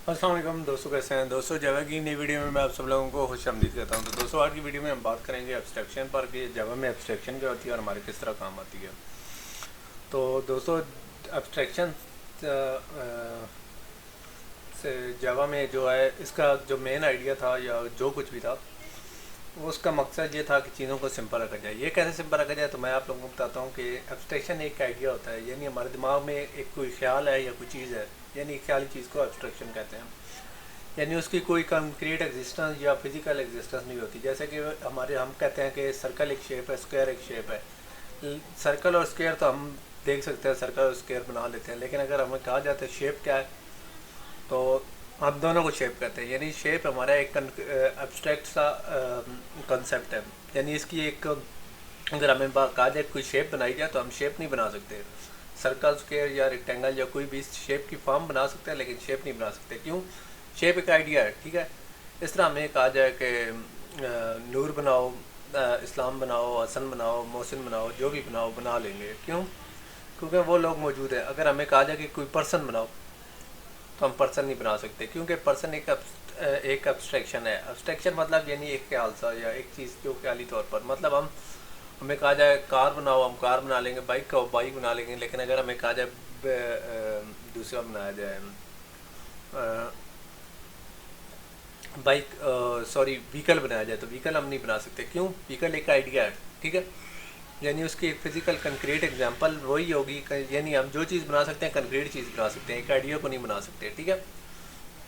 अस्सलाम वालेकुम दोस्तों, कैसे हैं दोस्तों। जावा की नई वीडियो में मैं आप सब लोगों को खुशामदीद कहता हूं। तो दोस्तों, आज की वीडियो में हम बात करेंगे एब्स्ट्रैक्शन पर कि जावा में एब्स्ट्रैक्शन क्या होती है और हमारे किस तरह काम आती है। तो दोस्तों, एब्स्ट्रैक्शन से जावा में जो है, इसका जो मेन आइडिया था या जो कुछ भी था, वो उसका मकसद ये था कि चीज़ों को सिंपल रखा जाए। ये कैसे सिंपल रखा जाए, तो मैं आप लोगों को बताता हूँ कि एब्स्ट्रैक्शन एक आइडिया होता है, यानी हमारे दिमाग में एक कोई ख्याल है या कोई चीज़ है, यानी ख्याली चीज़ को एब्स्ट्रैक्शन कहते हैं। यानी उसकी कोई कंक्रीट एग्जिस्टेंस या फिजिकल एग्जिस्टेंस नहीं होती। जैसे कि हम कहते हैं कि सर्कल एक शेप है, स्क्वायर एक शेप है। सर्कल और स्क्वायर तो हम देख सकते हैं, सर्कल और स्क्वायर बना लेते हैं, लेकिन अगर हमें कहा जाता है शेप क्या है, तो हम दोनों को शेप कहते हैं। यानी शेप हमारा एक एब्स्ट्रैक्ट सा कंसेप्ट है। यानी इसकी एक, अगर हमें कहा जाए कोई शेप बनाई जाए, तो हम शेप नहीं बना सकते। सर्कल, स्क्वायर या रेक्टेंगल या कोई भी शेप की फॉर्म बना सकते हैं, लेकिन शेप नहीं बना सकते। क्यों? शेप एक आइडिया है, ठीक है। इस तरह हमें कहा जाए कि नूर बनाओ, इस्लाम बनाओ, हसन बनाओ, मोहसिन बनाओ, जो भी बनाओ बना लेंगे। क्यों? क्योंकि वो लोग मौजूद हैं। अगर हमें कहा जाए कि कोई पर्सन बनाओ, तो हम पर्सन नहीं बना सकते, क्योंकि पर्सन एक एब्स्ट्रैक्शन है। एब्स्ट्रैक्शन मतलब यानी एक ख्याल सा या एक चीज़ जो ख्याली तौर पर, मतलब हमें कहा जाए कार बनाओ, हम कार बना लेंगे। बाइक का बाइक बना लेंगे। लेकिन अगर हमें कहा जाए दूसरा बनाया जाए, बाइक, सॉरी, व्हीकल बनाया जाए, तो व्हीकल हम नहीं बना सकते। क्यों? व्हीकल एक आइडिया है, ठीक है। यानी उसकी फिजिकल कंक्रीट एग्जांपल वही होगी। यानी हम जो चीज़ बना सकते हैं, कंक्रीट चीज़ बना सकते हैं, एक आइडिया को नहीं बना सकते, ठीक है।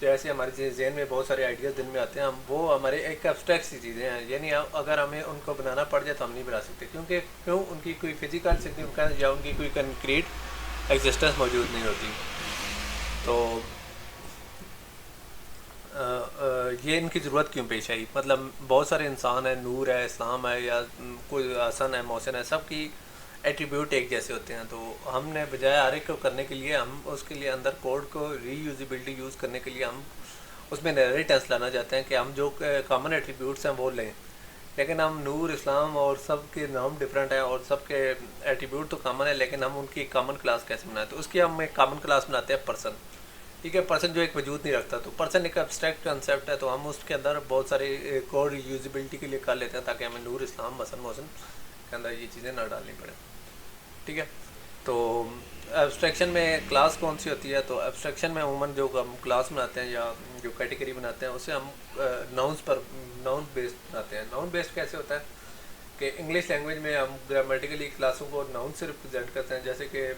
जैसे हमारे जहन में बहुत सारे आइडियाज़ दिन में आते हैं, हम वो हमारे एक एब्स्ट्रैक्ट सी चीज़ें हैं। यानी अगर हमें उनको बनाना पड़ जाए, तो हम नहीं बना सकते, क्योंकि उनकी कोई फिजिकल सिग्निफिकेंस या उनकी कोई कंक्रीट एग्जिस्टेंस मौजूद नहीं होती। तो ये इनकी ज़रूरत क्यों पेश आई? मतलब बहुत सारे इंसान हैं, नूर है, इस्लाम है, या कोई हसन है, मोहसिन है, सब की एट्रीब्यूट एक जैसे होते हैं। तो हमने बजाय हर एक को करने के लिए, हम उसके लिए अंदर कोड को रीयूजिबिलिटी यूज़ करने के लिए हम उसमें इनहेरिटेंस लाना चाहते हैं कि हम जो कॉमन एट्रीब्यूट्स हैं वो लें। लेकिन हम नूर, इस्लाम और सब के नाम डिफरेंट हैं और सब के एट्रीब्यूट तो कॉमन है, लेकिन हम उनकी कॉमन क्लास कैसे बनाएं? तो उसकी हम एक कॉमन क्लास बनाते हैं, पर्सन, ठीक है। पर्सन जो एक वजूद नहीं रखता, तो पर्सन एक एब्स्ट्रैक्ट कंसेप्ट है। तो हम उसके अंदर बहुत सारे कोड यूजिबिलिटी के लिए कर लेते हैं, ताकि हमें नूर, इस्लाम, हसन, मोहसिन के अंदर ये चीज़ें ना डालनी पड़े, ठीक है। तो एब्स्ट्रैक्शन में क्लास कौन सी होती है? तो एब्स्ट्रैक्शन में अमूमन जो हम क्लास बनाते हैं या जो कैटेगरी बनाते हैं, उसे हम नाउन बेस्ड बनाते हैं। नाउन बेस्ड कैसे होता है कि इंग्लिश लैंग्वेज में हम ग्रामेटिकली क्लासों को नाउन से रिप्रेजेंट करते हैं। जैसे कि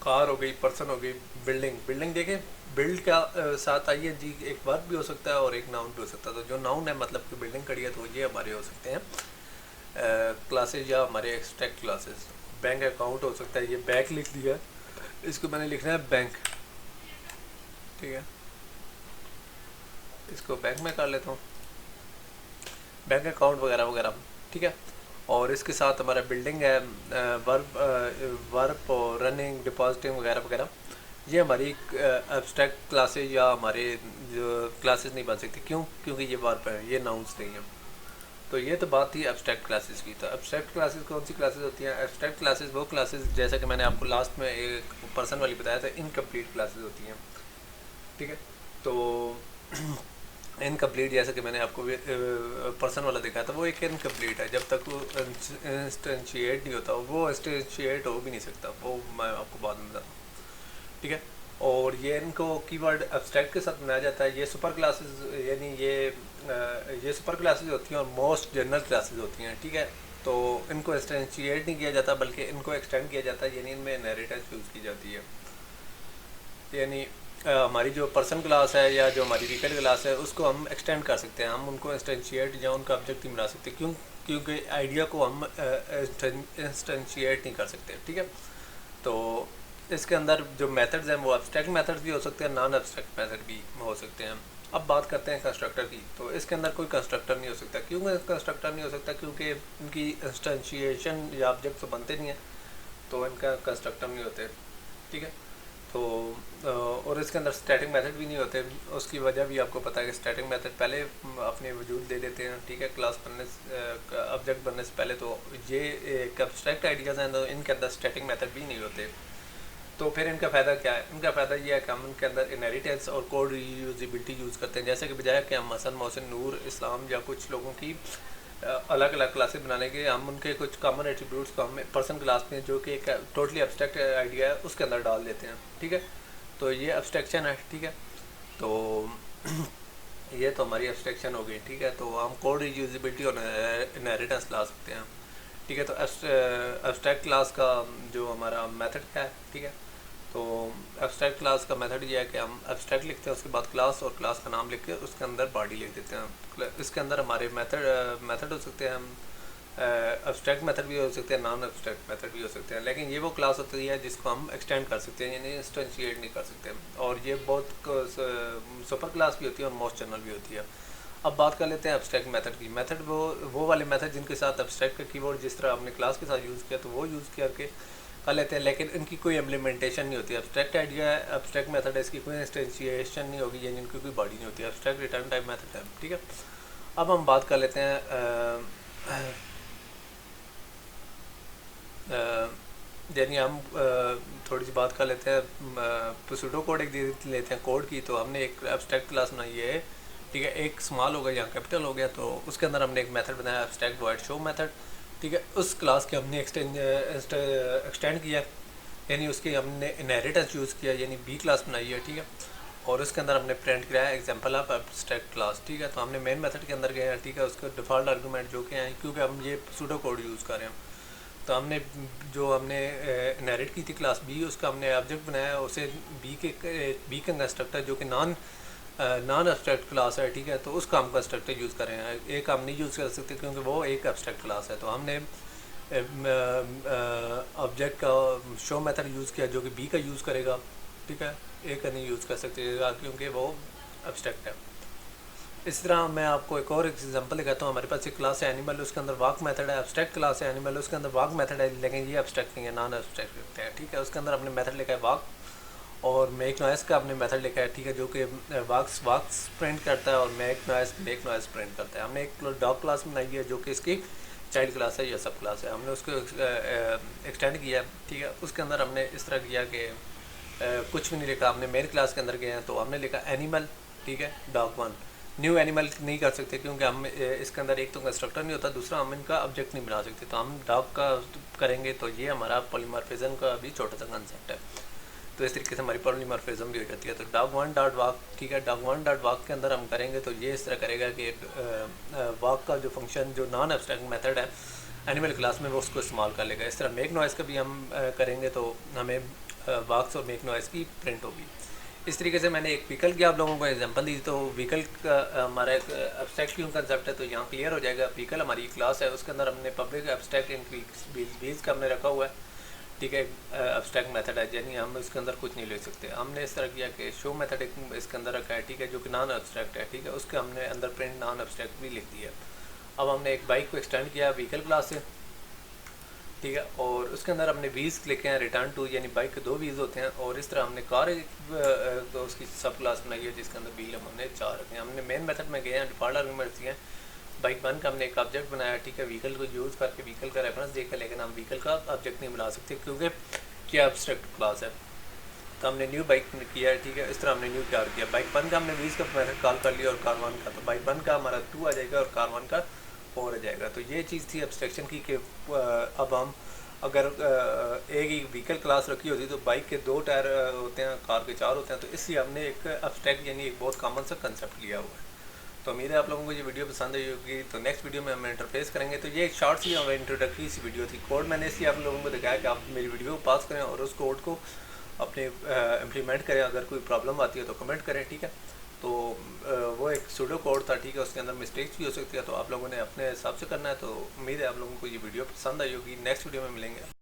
कार हो गई, पर्सन हो गई, बिल्डिंग। बिल्डिंग देखें, बिल्ड का साथ आई है जी, एक वर्ब भी हो सकता है और एक नाउन भी हो सकता है। तो जो नाउन है, मतलब कि बिल्डिंग खड़ी है, तो ये हमारे हो सकते हैं क्लासेज या हमारे एक्सट्रैक्ट क्लासेस। बैंक अकाउंट हो सकता है, ये बैंक लिख दिया है, इसको मैंने लिखना है बैंक, ठीक है। इसको बैंक में कर लेता हूँ, बैंक अकाउंट वगैरह वगैरह, ठीक है। और इसके साथ हमारा बिल्डिंग है, वर्ब और रनिंग, डिपॉजिटिंग वगैरह वगैरह। ये हमारी एब्स्ट्रैक्ट क्लासेज या हमारे जो क्लासेस नहीं बन सकती। क्यों? क्योंकि ये वर्ब है, ये नाउंस नहीं है। तो ये तो बात थी एब्स्ट्रैक्ट क्लासेस की। तो एब्स्ट्रैक्ट क्लासेस कौन सी क्लासेस होती हैं? एब्स्ट्रैक्ट क्लासेस वो क्लासेस, जैसा कि मैंने आपको लास्ट में एक पर्सन वाली बताया था, इनकम्प्लीट क्लासेस होती हैं, ठीक है। तो इनकम्प्लीट, जैसा कि मैंने आपको पर्सन वाला दिखाया था, वो एक इनकम्प्लीट है। जब तक वो इंस्टेंशिएट नहीं होता, वो इंस्टेंशिएट हो भी नहीं सकता, वो मैं आपको बाद में बताता हूँ, ठीक है। और ये इनको कीवर्ड एब्स्ट्रैक्ट के साथ बनाया जाता है। ये सुपर क्लासेस, यानी ये सुपर क्लासेस होती हैं और मोस्ट जनरल क्लासेस होती हैं, ठीक है। तो इनको इंस्टेंशिएट नहीं किया जाता, बल्कि इनको एक्सटेंड किया जाता है, यानी इनमें इनहेरिटेंस यूज़ की जाती है। यानी हमारी जो पर्सन क्लास है या जो हमारी व्हीकल क्लास है, उसको हम एक्सटेंड कर सकते हैं, हम उनको इंस्टेंशिएट या उनका ऑब्जेक्ट नहीं बना सकते। क्यों? क्योंकि आइडिया को हम इंस्टेंशिएट नहीं कर सकते, ठीक है। तो इसके अंदर जो मेथड्स हैं, वो एब्स्ट्रैक्ट मेथड्स भी हो सकते हैं, नॉन एब्स्ट्रैक्ट मेथड भी हो सकते हैं। अब बात करते हैं कंस्ट्रक्टर की। तो इसके अंदर कोई कंस्ट्रक्टर नहीं हो सकता। क्यों कंस्ट्रक्टर नहीं हो सकता? क्योंकि इनकी इंस्टेंशिएशन या ऑब्जेक्ट तो बनते नहीं हैं, तो इनका कंस्ट्रक्टर नहीं होते, ठीक है। तो और इसके अंदर स्टैटिक मेथड भी नहीं होते। उसकी वजह भी आपको पता है कि स्टैटिक मेथड पहले अपने वजूद दे लेते हैं, ठीक है, क्लास बनने से, ऑब्जेक्ट बनने से पहले। तो ये एक एब्स्ट्रैक्ट आइडियाज़ हैं, तो इनके अंदर स्टैटिक मेथड भी नहीं होते, तो फिर इनका फ़ायदा क्या है? इनका फ़ायदा ये है कि हम इनके अंदर इनहेरिटेंस और कोड रीयूजेबिलिटी यूज़ करते हैं। जैसे कि बजाय कि हम हसन, मोहसिन, नूर, इस्लाम या कुछ लोगों की अलग अलग क्लासेस बनाने के, हम उनके कुछ कॉमन एट्रीब्यूट्स को हम पर्सन क्लास में, जो कि एक टोटली एब्स्ट्रैक्ट आइडिया है, उसके अंदर डाल देते हैं। ठीक है, तो ये एब्स्ट्रैक्शन है। ठीक है, तो ये तो हमारी एब्स्ट्रैक्शन हो गई। ठीक है, तो हम कोड रीयूजेबिलिटी और इनहेरिटेंस ला सकते हैं। ठीक है, तो एब्स्ट्रैक्ट क्लास का जो हमारा मेथड क्या है? ठीक है, तो एब्स्ट्रैक्ट क्लास का मेथड ये है कि हम एब्स्ट्रैक्ट लिखते हैं, उसके बाद क्लास और क्लास का नाम लिख के उसके अंदर बॉडी लिख देते हैं। इसके अंदर हमारे मेथड हो सकते हैं, हम एब्स्ट्रैक्ट मेथड भी हो सकते हैं, नॉन एब्स्ट्रैक्ट मेथड भी हो सकते हैं। लेकिन ये वो क्लास होती है जिसको हम एक्सटेंड कर सकते हैं, यानी इंस्टेंशिएट नहीं कर सकते। और ये बहुत सुपर क्लास भी होती है और मोस्ट जनरल भी होती है। अब बात कर लेते हैं एब्स्ट्रैक्ट मेथड की। मेथड वो वाले मेथड जिनके साथ एब्स्ट्रैक्ट का कीवर्ड जिस तरह हमने क्लास के साथ यूज़ किया तो वो यूज़ करके कर लेते हैं, लेकिन इनकी कोई इम्प्लीमेंटेशन नहीं होती। एब्स्ट्रैक्ट आइडिया है, एब्स्ट्रैक्ट मेथड है, इसकी कोई इंस्टेंशिएशन नहीं होगी, यानी इनकी कोई बॉडी नहीं होती। एब्स्ट्रैक्ट रिटर्न टाइप मेथड है। ठीक है, अब हम बात कर लेते हैं यानी हम थोड़ी सी बात कर लेते हैं सूडो कोड एक दे लेते हैं कोड की। तो हमने एक एब्स्ट्रैक्ट क्लास बनाई है। ठीक है, एक स्मॉल हो गया या कैपिटल हो गया, तो उसके अंदर हमने एक मेथड बनाया एब्स्ट्रैक्ट वॉइड शो मेथड। ठीक है, उस क्लास के हमने एक्सटेंड किया, यानी उसके हमने इनहेरिटेंस यूज़ किया, यानी बी क्लास बनाई है। ठीक है, और उसके अंदर हमने प्रिंट किया एग्जांपल ऑफ एब्स्ट्रैक्ट क्लास। ठीक है, तो हमने मेन मेथड के अंदर गए हैं। ठीक है, उसके डिफ़ॉल्ट आर्गूमेंट जो कि हैं, क्योंकि हम ये सूडो कोड यूज़ कर रहे हैं, तो हमने इनहेरिट की थी क्लास बी, उसका हमने ऑब्जेक्ट बनाया, उसे बी का कंस्ट्रक्टर जो कि नॉन एब्स्ट्रैक्ट क्लास है। ठीक है, तो उसका हम कंस्ट्रक्टर यूज़ कर रहे हैं। एक हम नहीं यूज़ कर सकते क्योंकि वो एक एब्स्ट्रैक्ट क्लास है, तो हमने ऑब्जेक्ट का शो मेथड यूज़ किया जो कि बी का यूज़ करेगा। ठीक है, ए का नहीं यूज़ कर सकते क्योंकि वो एब्स्ट्रैक्ट है। इस तरह मैं आपको एक और एग्जांपल दिखाता हूँ। हमारे पास एक क्लास है एनिमल, उसके अंदर वाक मेथड है। एब्स्ट्रैक्ट क्लास है एनिमल, उसके अंदर वाक मेथड है, लेकिन ये एब्स्ट्रैक्ट नहीं है, नॉन एब्स्ट्रैक्ट है। ठीक है, उसके अंदर हमने मेथड लिखा है वाक, और मेक नॉइस का हमने मेथड लिखा है। ठीक है, जो कि वाक्स प्रिंट करता है और मेक नॉइस प्रिंट करता है। हमने एक डॉग क्लास बनाई है जो कि इसकी चाइल्ड क्लास है या सब क्लास है, हमने उसको एक्सटेंड किया। ठीक है, उसके अंदर हमने इस तरह किया कि कुछ भी नहीं लिखा। हमने मेन क्लास के अंदर गए हैं तो हमने लिखा एनिमल। ठीक है, डॉग वन। न्यू एनिमल नहीं कर सकते क्योंकि हम इसके अंदर एक तो कंस्ट्रक्टर नहीं होता, दूसरा हम इनका ऑब्जेक्ट नहीं बना सकते। तो हम डॉग का करेंगे तो ये हमारा पॉलीमॉर्फिज्म का भी छोटा सा कंसेप्ट है। तो इस तरीके से हमारी पॉलीमॉर्फिज्म भी हो जाती है। तो डॉग वन डॉट वॉक, ठीक है, डॉग वन डॉट वॉक के अंदर हम करेंगे तो ये इस तरह करेगा कि वॉक का जो फंक्शन जो नॉन एब्स्ट्रैक्ट मेथड है एनिमल क्लास में वो उसको इस्तेमाल कर लेगा। इस तरह मेक नॉइस का भी हम करेंगे तो हमें वॉक्स और मेक नॉइस की प्रिंट होगी। इस तरीके से मैंने एक व्हीकल की आप लोगों को एग्जांपल दी। तो व्हीकल का हमारा एक एब्स्ट्रैक्ट क्यों कंसेप्ट है तो यहाँ क्लियर हो जाएगा। व्हीकल हमारी क्लास है, उसके अंदर हमने पब्लिक एब्स्ट्रैक्ट व्हील्स का हमने रखा हुआ है। ठीक है, एब्स्ट्रैक्ट मेथड है, यानी हम इसके अंदर कुछ नहीं ले सकते। हमने इस तरह किया कि शो मेथड एक इसके अंदर रखा है। ठीक है, जो कि नॉन एब्स्ट्रैक्ट है। ठीक है, उसके हमने अंदर प्रिंट नॉन एब्स्ट्रैक्ट भी लिख दिया। अब हमने एक बाइक को एक्सटेंड किया व्हीकल क्लास से। ठीक है, और उसके अंदर हमने व्हील्स लिखे हैं रिटर्न टू, यानी बाइक के 2 व्हील्स होते हैं। और इस तरह हमने कार तो उसकी सब क्लास बनाई है जिसके अंदर व्हील हमने 4 रखे हैं। हमने मेन मेथड में गए हैं, डिफॉल्ट आर्गूमेंट्स दिए हैं। बाइक 1 का हमने एक ऑब्जेक्ट बनाया। ठीक है, व्हीकल को यूज़ करके व्हीकल का रेफरेंस देकर, लेकिन हम व्हीकल का ऑब्जेक्ट नहीं बना सकते क्योंकि क्या एब्स्ट्रैक्ट क्लास है। तो हमने न्यू बाइक किया है। ठीक है, इस तरह हमने न्यू तैयार किया। बाइक 1 का हमने व्हील्स का मेथड कॉल कर लिया और कार 1 का, तो बाइक 1 का हमारा 2 आ जाएगा और कार 1 का 4 आ जाएगा। तो ये चीज़ थी एब्स्ट्रैक्शन की कि अब हम अगर एक ही व्हीकल क्लास रखी होती तो बाइक के 2 टायर होते हैं, कार के 4 होते हैं। तो इसलिए हमने एक एब्स्ट्रैक्ट यानी एक बहुत कॉमन सा कंसेप्ट लिया हुआ है। तो उम्मीद है आप लोगों को ये वीडियो पसंद आई होगी। तो नेक्स्ट वीडियो में हम इंटरफेस करेंगे। तो ये एक शॉर्ट सी और इंट्रोडक्टरी सी वीडियो थी। कोड मैंने इसलिए आप लोगों को दिखाया कि आप मेरी वीडियो को पास करें और उस कोड को अपने इम्प्लीमेंट करें। अगर कोई प्रॉब्लम आती है तो कमेंट करें। ठीक है, तो वो एक सूडो कोड था। ठीक है, उसके अंदर मिस्टेक्स भी हो सकती है, तो आप लोगों ने अपने हिसाब से करना है। तो उम्मीद है आप लोगों को ये वीडियो पसंद आई होगी। नेक्स्ट वीडियो में मिलेंगे।